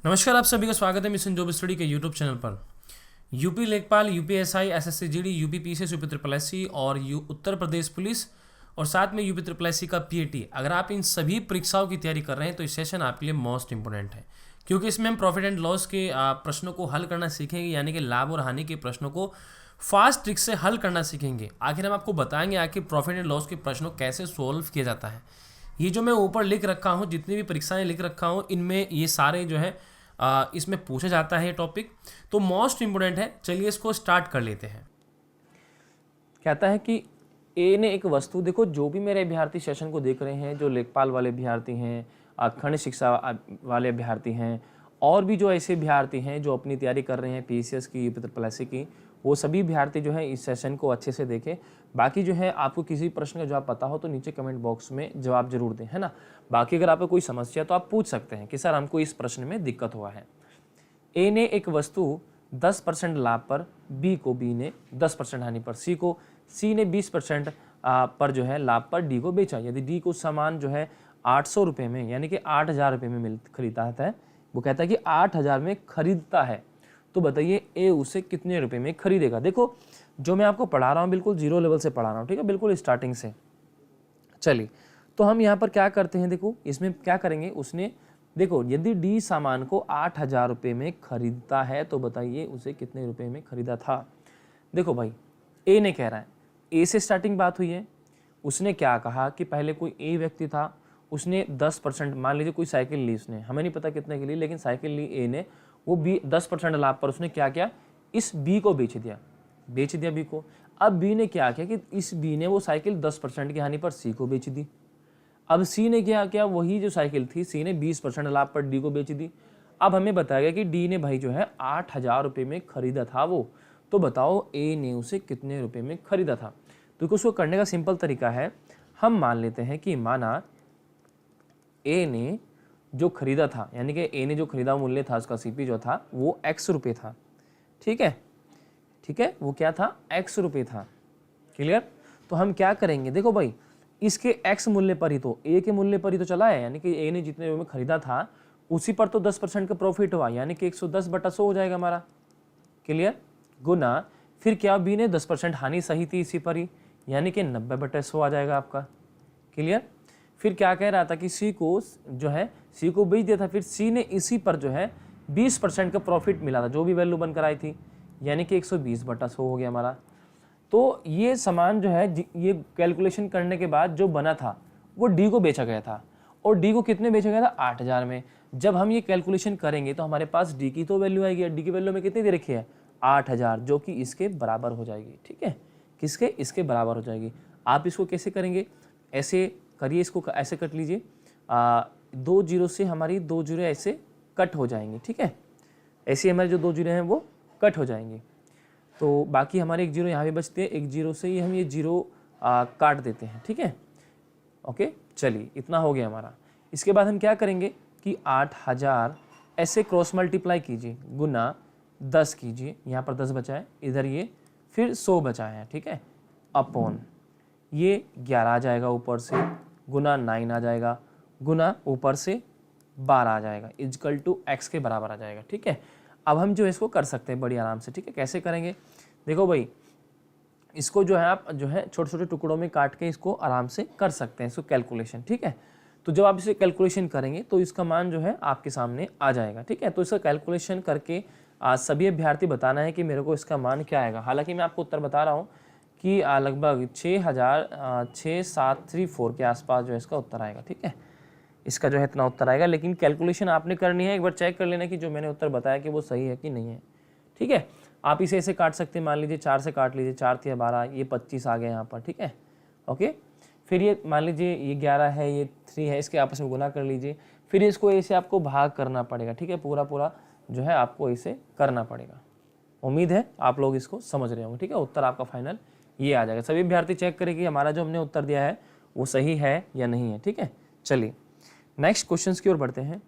नमस्कार, आप सभी का स्वागत है मिशन जॉब स्टडी के यूट्यूब चैनल पर। यूपी लेखपाल, UPSI, SSC GD, UP PCS, UP triple SC और उत्तर प्रदेश पुलिस और साथ में यूपी ट्रिपल एससी का पीएटी, अगर आप इन सभी परीक्षाओं की तैयारी कर रहे हैं तो इस सेशन आपके लिए मोस्ट इंपोर्टेंट है, क्योंकि इसमें हम प्रॉफिट एंड लॉस के प्रश्नों को हल करना सीखेंगे, यानी कि लाभ और हानि के प्रश्नों को फास्ट ट्रिक से हल करना सीखेंगे। आखिर हम आपको बताएंगे आखिर प्रॉफिट एंड लॉस के प्रश्नों कैसे सोल्व किया जाता है। ये जो मैं ऊपर लिख रखा हूँ, जितनी भी परीक्षाएं लिख रखा हूँ, इनमें ये सारे जो है इसमें पूछा जाता है टॉपिक, तो मोस्ट इंपोर्टेंट है। चलिए इसको स्टार्ट कर लेते हैं। कहता है कि ए ने एक वस्तु, देखो जो भी मेरे अभ्यर्थी सेशन को देख रहे हैं, जो लेखपाल वाले अभ्यर्थी हैं, खंड शिक्षा वाले अभ्यर्थी हैं, और भी जो ऐसे अभ्यर्थी हैं जो अपनी तैयारी कर रहे हैं पीसीएस की, यूपी ट्रिपल एससी की, वो सभी अभ्यर्थी जो है इस सेशन को अच्छे से देखें। बाकी जो है आपको किसी प्रश्न का जवाब पता हो तो नीचे कमेंट बॉक्स में जवाब जरूर दें, है ना। बाकी अगर आपको कोई समस्या तो आप पूछ सकते हैं कि सर हमको इस प्रश्न में दिक्कत हुआ है। ए ने एक वस्तु 10% लाभ पर बी को, बी ने 10% हानि पर सी को, सी ने 20% पर जो है लाभ पर डी को बेचा। यदि डी को सामान जो है 800 रुपये में, यानी कि 8,000 रुपये में खरीदता है, वो कहता है कि 8,000 में खरीदता है, तो बताइए ए उसे कितने रुपए में खरीदेगा। देखो जो मैं आपको पढ़ा रहा हूँ बिल्कुल जीरो लेवल से पढ़ा रहा हूँ, ठीक है, बिल्कुल स्टार्टिंग से। चलिए तो हम यहाँ पर क्या करते हैं, देखो इसमें क्या करेंगे, उसने देखो यदि डी सामान को 8,000 रुपये में खरीदता है तो बताइए उसे कितने रुपए में खरीदा था। देखो भाई ए ने कह रहा है, ए से स्टार्टिंग बात हुई है। उसने क्या कहा कि पहले कोई ए व्यक्ति था, उसने 10%, मान लीजिए कोई साइकिल ली उसने, हमें नहीं पता कितने की ली, लेकिन साइकिल ली ए ने, वो बी 10% लाभ पर उसने क्या किया, इस बी को बेच दिया बी को। अब बी ने क्या किया कि इस बी ने वो साइकिल 10% की हानि पर सी को बेच दी। अब सी ने क्या किया, वही जो साइकिल थी सी ने 20% लाभ पर डी को बेच दी। अब हमें बताया गया कि डी ने भाई जो है 8,000 रुपये में खरीदा था वो, तो बताओ ए ने उसे कितने रुपए में खरीदा था। तो उसको करने का सिंपल तरीका है, हम मान लेते हैं कि माना ए ने जो खरीदा था, यानी कि ए ने जो खरीदा मूल्य था उसका सीपी जो था वो x रुपये था, ठीक है, वो क्या था, x रुपये था। क्लियर। तो हम क्या करेंगे, देखो भाई इसके x मूल्य पर ही, तो ए के मूल्य पर ही तो चला है, यानी कि ए ने जितने रुपये में खरीदा था उसी पर तो 10% का प्रॉफिट हुआ, यानी कि 110/100 हो जाएगा हमारा। क्लियर। गुना फिर क्या, बी ने 10% हानि सही थी इसी पर ही, यानी कि 90/100 आ जाएगा आपका। क्लियर। फिर क्या कह रहा था कि सी को जो है सी को बेच दिया था, फिर सी ने इसी पर जो है 20% का प्रॉफिट मिला था, जो भी वैल्यू बनकर आई थी, यानी कि 120/100 हो गया हमारा। तो ये सामान जो है, ये कैलकुलेशन करने के बाद जो बना था वो डी को बेचा गया था, और डी को कितने बेचा गया था, 8,000 में। जब हम ये कैलकुलेशन करेंगे तो हमारे पास डी की तो वैल्यू आएगी, डी की वैल्यू में कितनी दे रखी है, 8,000, जो कि इसके बराबर हो जाएगी। ठीक है, किसके, इसके बराबर हो जाएगी। आप इसको कैसे करेंगे, ऐसे करिए, इसको ऐसे कट लीजिए, 2 जीरो से हमारी 2 जीरो ऐसे कट हो जाएंगे, ठीक है, ऐसे हमारे जो 2 जीरो हैं वो कट हो जाएंगे। तो बाकी हमारे 1 जीरो यहाँ भी बचते हैं, 1 जीरो से ही हम ये जीरो काट देते हैं, ठीक है। ओके, चलिए इतना हो गया हमारा। इसके बाद हम क्या करेंगे कि 8,000 ऐसे क्रॉस मल्टीप्लाई कीजिए, गुना 10 कीजिए, यहाँ पर 10 बचा है, इधर ये फिर 100 बचा है, ठीक है, अपॉन ये 11 आ जाएगा ऊपर से, गुना 9 आ जाएगा, गुना ऊपर से 12 आ जाएगा, इजकल टू x के बराबर आ जाएगा। ठीक है, अब हम जो इसको कर सकते हैं बड़ी आराम से। ठीक है, कैसे करेंगे, देखो भाई इसको जो है आप जो है छोटे छोटे टुकड़ों में काट के इसको आराम से कर सकते हैं, इसको कैलकुलेशन। ठीक है, तो जब आप इसे कैलकुलेशन करेंगे तो इसका मान जो है आपके सामने आ जाएगा। ठीक है, तो इसका कैलकुलेशन करके सभी अभ्यर्थी बताना है कि मेरे को इसका मान क्या आएगा। हालांकि मैं आपको उत्तर बता रहा हूँ कि लगभग 6,6734 के आसपास जो है इसका उत्तर आएगा। ठीक है, इसका जो है इतना उत्तर आएगा, लेकिन कैलकुलेशन आपने करनी है, एक बार चेक कर लेना कि जो मैंने उत्तर बताया कि वो सही है कि नहीं है। ठीक है, आप इसे ऐसे काट सकते हैं, मान लीजिए 4 से काट लीजिए, 4 × 12, ये 25 आ गया यहाँ पर। ठीक है, ओके, फिर ये मान लीजिए ये 11 है, ये 3 है, इसके आपस में गुना कर लीजिए, फिर इसको ऐसे आपको भाग करना पड़ेगा। ठीक है, पूरा जो है आपको इसे करना पड़ेगा। उम्मीद है आप लोग इसको समझ रहे होंगे। ठीक है, उत्तर आपका फाइनल ये आ जाएगा। सभी अभ्यर्थी चेक करें कि हमारा जो हमने उत्तर दिया है वो सही है या नहीं है। ठीक है, चलिए नेक्स्ट क्वेश्चंस की ओर बढ़ते हैं।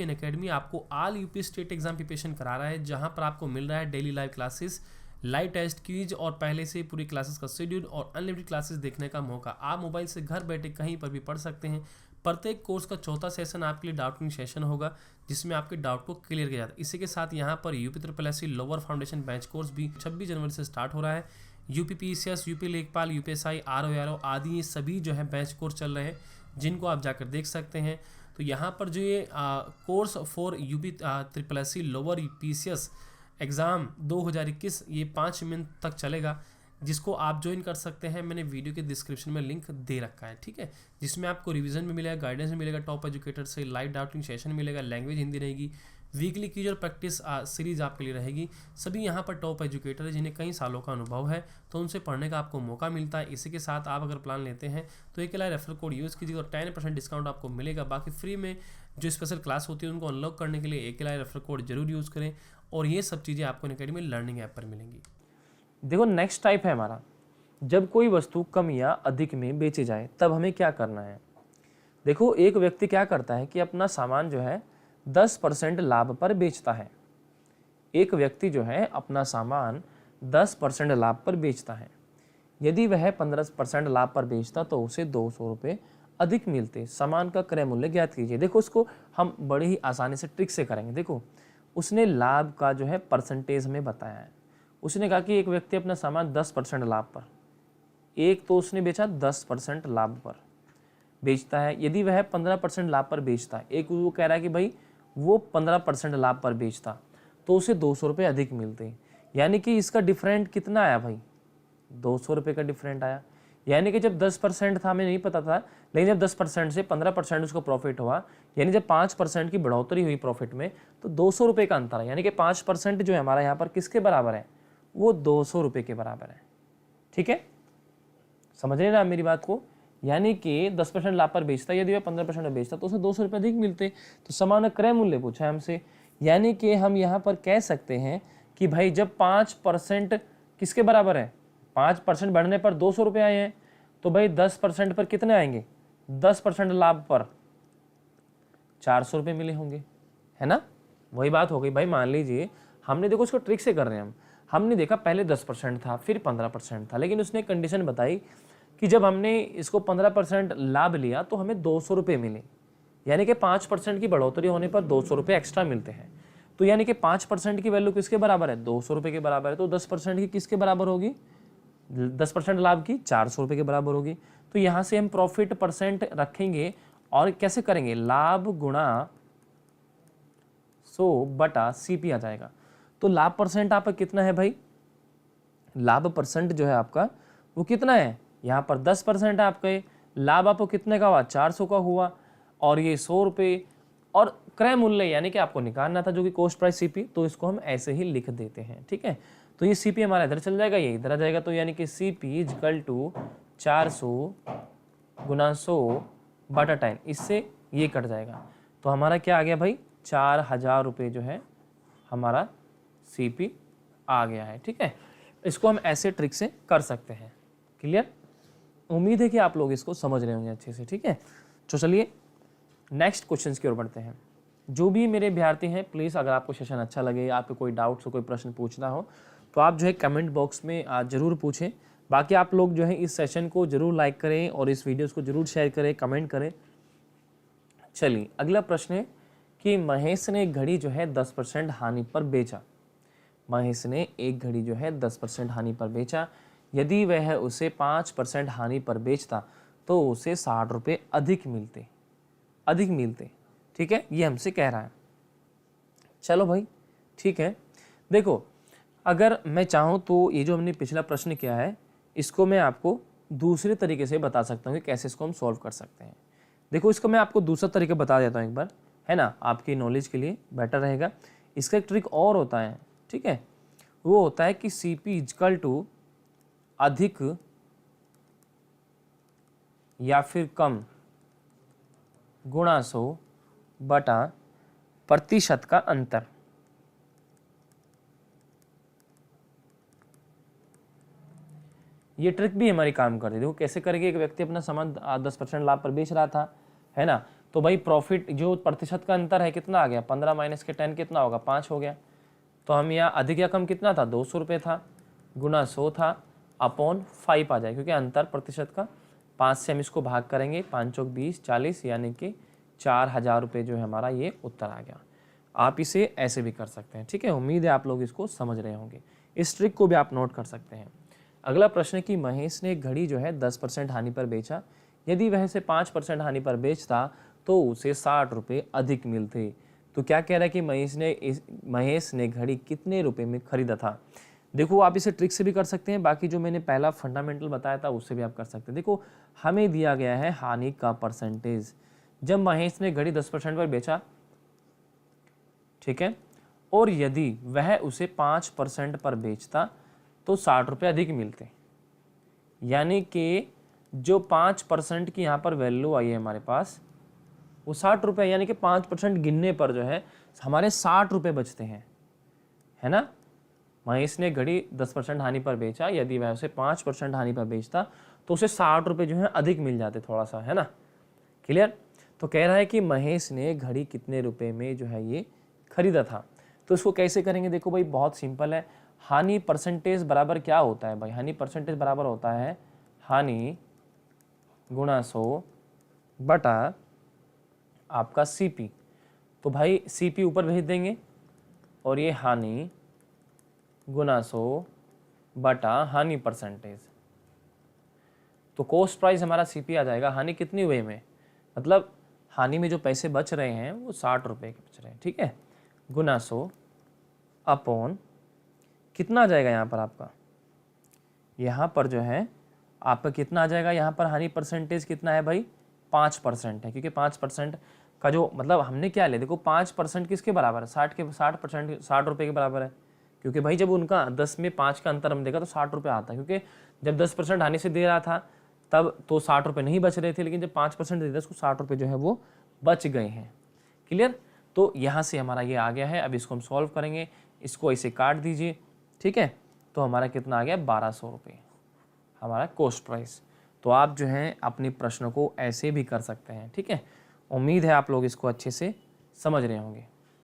अकेडमी आपको all UP state exam preparation करा रहा है, जहां पर आपको मिल रहा है daily live classes, live test, quiz और पहले से पूरी क्लासेस का शेड्यूल और अनलिमिटेड क्लासेस देखने का मौका। आप मोबाइल से घर बैठे कहीं पर भी पढ़ सकते हैं, प्रत्येक कोर्स का चौथा सेशन आपके लिए डाउटिंग सेशन होगा, जिसमें आपके डाउट को क्लियर किया जाता है। इसी के साथ यहाँ पर UP SSC lower foundation batch course भी 26 जनवरी से स्टार्ट हो रहा है। UP PCS, UP लेखपाल, UPSI, RO आदि ये सभी जो है बैच कोर्स चल रहे हैं, जिनको आप जाकर देख सकते हैं। तो यहाँ पर जो ये course for UP SSC lower PCS exam 2021 ये 5 मई तक चलेगा, जिसको आप ज्वाइन कर सकते हैं। मैंने वीडियो के डिस्क्रिप्शन में लिंक दे रखा है, ठीक है, जिसमें आपको रिवीजन में मिलेगा, गाइडेंस में मिलेगा, टॉप एजुकेटर से लाइव डाउटिंग सेशन मिलेगा, लैंग्वेज हिंदी रहेगी, वीकली क्विज और प्रैक्टिस सीरीज आपके लिए रहेगी। सभी यहाँ पर टॉप एजुकेटर है जिन्हें कई सालों का अनुभव है, तो उनसे पढ़ने का आपको मौका मिलता है। इसी के साथ आप अगर प्लान लेते हैं तो एक लाइव रेफर कोड यूज़ कीजिएगा और 10% डिस्काउंट आपको मिलेगा। बाकी फ्री में जो स्पेशल क्लास होती है उनको अनलॉक करने के लिए एक लाइव रेफर कोड जरूर यूज़ करें, और ये सब चीज़ें आपको अनअकैडमी लर्निंग ऐप पर मिलेंगी। देखो नेक्स्ट टाइप है हमारा, जब कोई वस्तु कम या अधिक में बेची जाए तब हमें क्या करना है। देखो एक व्यक्ति क्या करता है कि अपना सामान जो है 10% लाभ पर बेचता है। एक व्यक्ति जो है अपना सामान 10% लाभ पर बेचता है। यदि वह 15% लाभ पर बेचता तो उसे 200 रुपये अधिक मिलते। सामान का क्रय मूल्य ज्ञात कीजिए। देखो इसको हम बड़ी ही आसानी से ट्रिक से करेंगे। देखो उसने लाभ का जो है परसेंटेज में बताया है। उसने कहा कि एक व्यक्ति अपना सामान 10% लाभ पर, एक तो उसने बेचा 10% लाभ पर बेचता है। यदि वह 15% लाभ पर बेचता है, एक वो कह रहा है कि भाई वो 15% लाभ पर बेचता, तो उसे 200 रुपये अधिक मिलते। यानी कि इसका डिफरेंट कितना आया भाई, 200 रुपये का डिफरेंट आया। यानी कि जब 10% था, हमें नहीं पता था, लेकिन जब 10% से 15% उसको प्रॉफिट हुआ, यानी जब 5% की बढ़ोतरी हुई प्रॉफिट में, तो 200 रुपये का अंतर है। यानी कि 5% जो है हमारा यहाँ पर किसके बराबर है, वो 200 रुपये के बराबर है। ठीक है, समझ रहे ना आप मेरी बात को। यानी कि 10% लाभ पर बेचता, यदि वह 15% बेचता तो उसे 200 रुपये अधिक मिलते। तो समान क्रय मूल्य पूछा है हमसे। यानी कि हम यहाँ पर कह सकते हैं कि भाई जब 5% किसके बराबर है, 5% बढ़ने पर 200 रुपये आए हैं, तो भाई 10% पर कितने आएंगे, 10% लाभ पर 400 रुपये मिले होंगे, है ना। वही बात हो गई भाई। मान लीजिए हमने, देखो इसको ट्रिक से कर रहे हैं हमने देखा पहले 10% था, फिर 15% था, लेकिन उसने कंडीशन बताई कि जब हमने इसको 15% लाभ लिया तो हमें 200 रुपये मिले। यानी कि 5% की बढ़ोतरी होने पर 200 रुपये एक्स्ट्रा मिलते हैं। तो यानी कि 5% की वैल्यू किसके बराबर है, 200 रुपये के बराबर है। तो 10% की किसके बराबर होगी, 10% लाभ की 400 रुपये के बराबर होगी। तो यहाँ से हम प्रॉफिट परसेंट रखेंगे और कैसे करेंगे, लाभ गुणा 100 बटा CP आ जाएगा। तो लाभ परसेंट आपका कितना है भाई, लाभ परसेंट जो है आपका वो कितना है, यहाँ पर 10% है आपका। लाभ आपको कितने का हुआ, 400 का हुआ, और ये 100 रुपये। और क्रय मूल्य यानी कि आपको निकालना था जो कि कॉस्ट प्राइस CP, तो इसको हम ऐसे ही लिख देते हैं। ठीक है, तो ये CP हमारा इधर चल जाएगा, ये इधर आ जाएगा। तो यानी कि CP इक्वल टू 400 गुना 100 बटा 10, इससे ये कट जाएगा। तो हमारा क्या आ गया भाई, 4000 रुपये जो है हमारा CP आ गया है। ठीक है, इसको हम ऐसे ट्रिक से कर सकते हैं। क्लियर, उम्मीद है कि आप लोग इसको समझ रहे होंगे अच्छे से। ठीक है, तो चलिए नेक्स्ट क्वेश्चन की ओर बढ़ते हैं। जो भी मेरे विद्यार्थी हैं, प्लीज़ अगर आपको सेशन अच्छा लगे, आपको कोई डाउट्स हो, कोई प्रश्न पूछना हो, तो आप जो है कमेंट बॉक्स में ज़रूर पूछें। बाकी आप लोग जो है इस सेशन को जरूर लाइक करें और इस वीडियोस को जरूर शेयर करें, कमेंट करें। चलिए अगला प्रश्न है कि महेश ने एक घड़ी जो है 10% हानि पर बेचा। महेश ने एक घड़ी जो है 10% हानि पर बेचा। यदि वह उसे 5% हानि पर बेचता तो उसे 60 रुपये अधिक मिलते। ठीक है, ये हमसे कह रहा है। चलो भाई ठीक है, देखो अगर मैं चाहूँ तो ये जो हमने पिछला प्रश्न किया है, इसको मैं आपको दूसरे तरीके से बता सकता हूँ कि कैसे इसको हम सॉल्व कर सकते हैं। देखो इसको मैं आपको दूसरा तरीका बता देता हूँ एक बार, है ना, आपकी नॉलेज के लिए बेटर रहेगा। इसका एक ट्रिक और होता है, ठीक है, वो होता है कि CP इक्वल टू अधिक या फिर कम गुणा 100 बटा प्रतिशत का अंतर। ये ट्रिक भी हमारी काम कर रही है। देखो कैसे करेंगे, एक व्यक्ति अपना सामान 10% लाभ पर बेच रहा था, है ना, तो भाई प्रॉफिट जो प्रतिशत का अंतर है कितना आ गया, 15 माइनस के 10 कितना होगा, 5 हो गया। तो हम यहाँ अधिक या कम कितना था, 200 रुपये था, गुना 100 था, अपॉन 5 आ जाए, क्योंकि अंतर प्रतिशत का 5 से हम इसको भाग करेंगे, 5 चौक 20, 40 यानी कि 4000 रुपये जो है हमारा ये उत्तर आ गया। आप इसे ऐसे भी कर सकते हैं, ठीक है। उम्मीद है आप लोग इसको समझ रहे होंगे। इस ट्रिक को भी आप नोट कर सकते हैं। अगला प्रश्न है कि महेश ने एक घड़ी जो है 10% हानि पर बेचा। यदि वह इसे 5% हानि पर बेचता तो उसे 60 रुपये अधिक मिलते। तो क्या कह रहा है कि महेश ने घड़ी कितने रुपए में खरीदा था। देखो आप इसे ट्रिक से भी कर सकते हैं, बाकी जो मैंने पहला फंडामेंटल बताया था उससे भी आप कर सकते हैं। देखो हमें दिया गया है हानि का परसेंटेज। जब महेश ने घड़ी 10% पर बेचा, ठीक है, और यदि वह उसे 5% पर बेचता तो 60 रुपये अधिक मिलते। यानी कि जो 5% की यहाँ पर वैल्यू आई है हमारे पास वो 60 रुपये, यानी कि 5% गिनने पर जो है हमारे 60 रुपये बचते हैं, है ना। महेश ने घड़ी 10% हानि पर बेचा, यदि वह उसे 5% हानि पर बेचता तो उसे 60 रुपये जो है अधिक मिल जाते थोड़ा सा, है ना। क्लियर। तो कह रहा है कि महेश ने घड़ी कितने रुपए में जो है ये खरीदा था। तो इसको कैसे करेंगे, देखो भाई बहुत सिंपल है। हानि परसेंटेज बराबर क्या होता है भाई, हानि परसेंटेज बराबर होता है हानि गुणा 100 बटा आपका सीपी। तो भाई सीपी ऊपर भेज देंगे और ये हानि गुणा 100 बटा हानि परसेंटेज। तो कॉस्ट प्राइस हमारा सीपी आ जाएगा। हानि कितनी हुए में, मतलब हानि में जो पैसे बच रहे हैं वो 60 रुपये के बच रहे हैं, ठीक है। गुना 100 अपॉन कितना आ जाएगा यहाँ पर आपका, यहाँ पर जो है आपका कितना आ जाएगा, यहाँ पर हानि परसेंटेज कितना है भाई 5% है, क्योंकि 5% का जो मतलब हमने क्या लिया, देखो 5% किसके बराबर है, 60 रुपये के बराबर है। क्योंकि भाई जब उनका 10 में 5 का अंतर हम देखा तो 60 रुपये आता है, क्योंकि जब 10% हानि से दे रहा था तब तो 60 रुपये नहीं बच रहे थे, लेकिन जब 5% दे दिया उसको 60 रुपये जो है वो बच गए हैं। क्लियर। तो यहाँ से हमारा ये आ गया है। अब इसको हम सॉल्व करेंगे, इसको ऐसे काट दीजिए, ठीक है। तो हमारा कितना आ गया 1200 रुपये हमारा कॉस्ट प्राइस। तो आप जो है अपने प्रश्न को ऐसे भी कर सकते हैं, ठीक है। उम्मीद है आप लोग इसको अच्छे से समझ रहे होंगे।